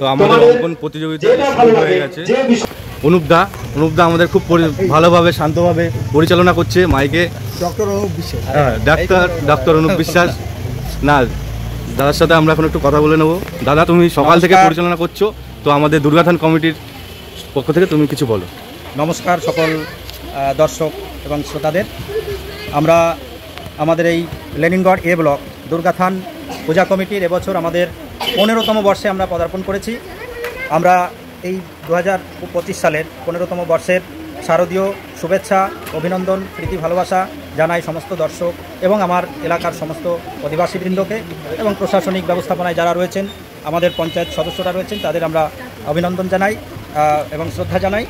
তো আমাদের অঙ্কন প্রতিযোগিতা শুরু হয়ে গেছে। অনুপদা আমাদের খুব ভালোভাবে শান্তভাবে পরিচালনা করছে মাইকে। ডাক্তার অনুপ বিশ্বাস না, দাদার সাথে আমরা এখন একটু কথা বলে নেবো। দাদা, তুমি সকাল থেকে পরিচালনা করছো, তো আমাদের দুর্গাথান কমিটির পক্ষ থেকে তুমি কিছু বলো। নমস্কার সকল দর্শক এবং শ্রোতাদের। আমরা আমাদের এই লেনিনগড় এ ব্লক দুর্গাথান পূজা কমিটির এবছর আমাদের 15তম বর্ষে আমরা পদার্পণ করেছি। আমরা এই 2025 সালের 15তম বর্ষের শারদীয় শুভেচ্ছা, অভিনন্দন, প্রীতি ভালোবাসা জানাই সমস্ত দর্শক এবং আমার এলাকার সমস্ত অধিবাসীবৃন্দকে এবং প্রশাসনিক ব্যবস্থাপনায় যারা রয়েছেন, আমাদের পঞ্চায়েত সদস্যরা রয়েছেন, তাদের আমরা অভিনন্দন জানাই এবং শ্রদ্ধা জানাই।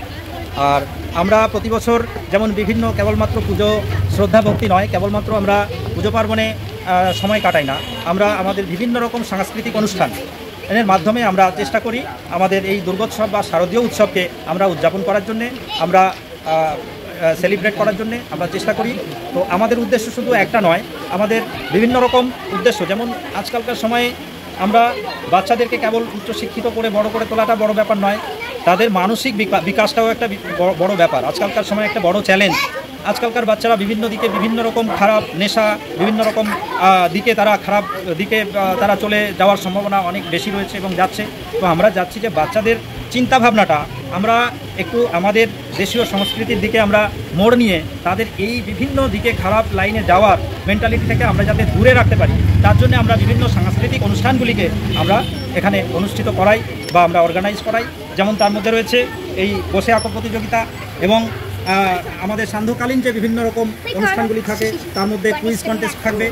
আর আমরা প্রতি বছর যেমন বিভিন্ন কেবলমাত্র পুজো শ্রদ্ধা ভক্তি নয়, কেবলমাত্র আমরা পুজো পার্বণে সময় কাটাই না, আমরা আমাদের বিভিন্ন রকম সাংস্কৃতিক অনুষ্ঠান এর মাধ্যমে আমরা চেষ্টা করি আমাদের এই দুর্গোৎসব বা শারদীয় উৎসবকে আমরা উদযাপন করার জন্যে, আমরা সেলিব্রেট করার জন্যে আমরা চেষ্টা করি। তো আমাদের উদ্দেশ্য শুধু একটা নয়, আমাদের বিভিন্ন রকম উদ্দেশ্য। যেমন আজকালকার সময়ে আমরা বাচ্চাদেরকে কেবল উচ্চশিক্ষিত করে বড় করে তোলাটা বড় ব্যাপার নয়, তাদের মানসিক বিকাশটাও একটা বড় ব্যাপার। আজকালকার সময় একটা বড় চ্যালেঞ্জ। আজকালকার বাচ্চারা বিভিন্ন দিকে বিভিন্ন রকম খারাপ নেশা, বিভিন্ন রকম দিকে খারাপ দিকে তারা চলে যাওয়ার সম্ভাবনা অনেক বেশি রয়েছে এবং যাচ্ছে। তো আমরা যাচ্ছি যে বাচ্চাদের চিন্তাভাবনাটা আমরা একটু আমাদের দেশীয় সংস্কৃতির দিকে আমরা মোড় নিয়ে তাদের এই বিভিন্ন দিকে খারাপ লাইনে যাওয়ার মেন্টালিটি থেকে আমরা যাতে দূরে রাখতে পারি, তার জন্য আমরা বিভিন্ন সাংস্কৃতিক অনুষ্ঠানগুলিকে আমরা এখানে অনুষ্ঠিত করাই বা আমরা অর্গানাইজ করাই। যেমন তার মধ্যে রয়েছে এই বসে আঁকো প্রতিযোগিতা এবং আমাদের সান্ধ্যকালীন যে বিভিন্ন রকম অনুষ্ঠানগুলি থাকে, তার মধ্যে কুইজ কন্টেস্ট থাকবে।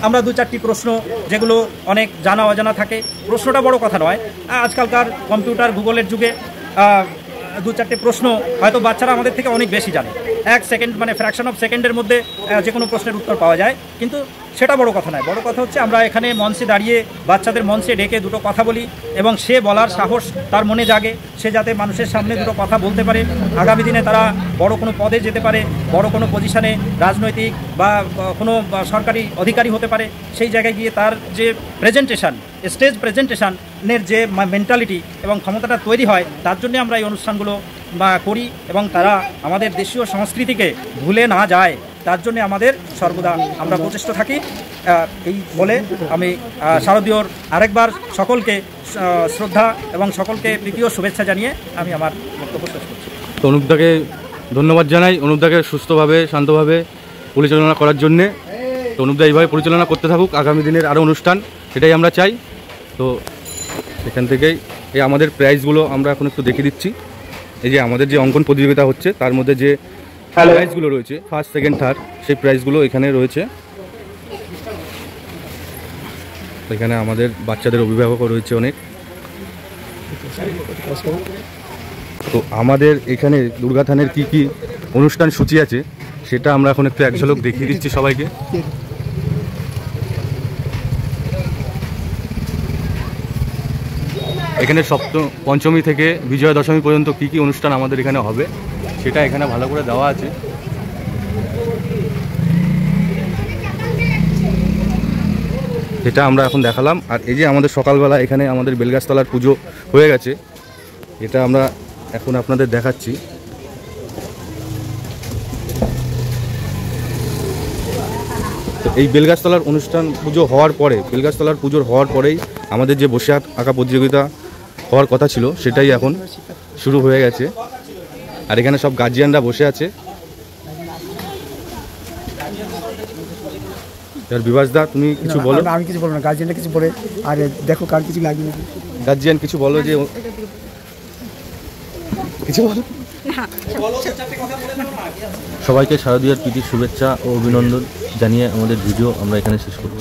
আমরা 2-4টি প্রশ্ন, যেগুলো অনেক জানা অজানা থাকে, প্রশ্নটা বড় কথা নয়, আজকালকার কম্পিউটার গুগলের যুগে 2-4টে প্রশ্ন হয়তো বাচ্চারা আমাদের থেকে অনেক বেশি জানে। 1 সেকেন্ড মানে ফ্র্যাকশন অফ সেকেন্ডের মধ্যে যে কোনো প্রশ্নের উত্তর পাওয়া যায়, কিন্তু সেটা বড় কথা নয়। বড় কথা হচ্ছে আমরা এখানে মঞ্চে দাঁড়িয়ে বাচ্চাদের মঞ্চে ডেকে দুটো কথা বলি এবং সে বলার সাহস তার মনে জাগে, সে যাতে মানুষের সামনে দুটো কথা বলতে পারে, আগামী দিনে তারা বড় কোনো পদে যেতে পারে, বড় কোনো পজিশনে রাজনৈতিক বা কোনো সরকারি অধিকারী হতে পারে। সেই জায়গায় গিয়ে তার যে প্রেজেন্টেশন, স্টেজ প্রেজেন্টেশনের যে মেন্টালিটি এবং ক্ষমতাটা তৈরি হয়, তার জন্য আমরা এই অনুষ্ঠানগুলো করি এবং তারা আমাদের দেশীয় সংস্কৃতিকে ভুলে না যায়, তার জন্য আমাদের সর্বদা আমরা প্রচেষ্ট থাকি। এই বলে আমি শারদীয়র আরেকবার সকলকে শ্রদ্ধা এবং সকলকে প্রীতি ও শুভেচ্ছা জানিয়ে আমি আমার বক্তব্য শেষ করছি। তো অনুপদাকে ধন্যবাদ জানাই, অনুপদাকে সুস্থভাবে শান্তভাবে পরিচালনা করার জন্যে। তো অনুপদা এইভাবে পরিচালনা করতে থাকুক, আগামী দিনের আরও অনুষ্ঠান, সেটাই আমরা চাই। তো এখান থেকেই এই আমাদের প্রাইজগুলো আমরা এখন একটু দেখিয়ে দিচ্ছি। এই যে আমাদের যে অঙ্কন প্রতিযোগিতা হচ্ছে, তার মধ্যে যে প্রাইজগুলো রয়েছে, ফার্স্ট, সেকেন্ড, থার্ড, সেই প্রাইজগুলো এখানে রয়েছে। এখানে আমাদের বাচ্চাদের অভিভাবকও রয়েছে অনেক। তো আমাদের এখানে দুর্গাথানের কি কি অনুষ্ঠান সূচি আছে, সেটা আমরা এখন একটু এক ঝলক দেখিয়ে দিচ্ছি সবাইকে। এখানে পঞ্চমী থেকে বিজয়া দশমী পর্যন্ত কি কি অনুষ্ঠান আমাদের এখানে হবে, সেটা এখানে ভালো করে দেওয়া আছে। এটা আমরা এখন দেখালাম। আর এই যে আমাদের সকালবেলা এখানে আমাদের বেলগাছতলার পুজো হয়ে গেছে, এটা আমরা এখন আপনাদের দেখাচ্ছি। তো এই বেলগাছতলার অনুষ্ঠান পুজো হওয়ার পরে, বেলগাছতলার পুজোর হওয়ার পরেই আমাদের যে বসে আঁকা প্রতিযোগিতা হওয়ার কথা ছিল, সেটাই এখন শুরু হয়ে গেছে। আর এখানে সব গার্জিয়ানরা বসে আছে। বিভাসদা, তুমি কিছু বলো। আমি কিছু বলবো না, গার্জিয়ানরা কিছু বলে। আর দেখো কার কিছু লাগবে, গার্জিয়ান কিছু বলো, যে কিছু বলো। সবাইকে শারদীয়ার প্রীতি শুভেচ্ছা ও অভিনন্দন জানিয়ে আমাদের ভিডিও আমরা এখানে শেষ করব।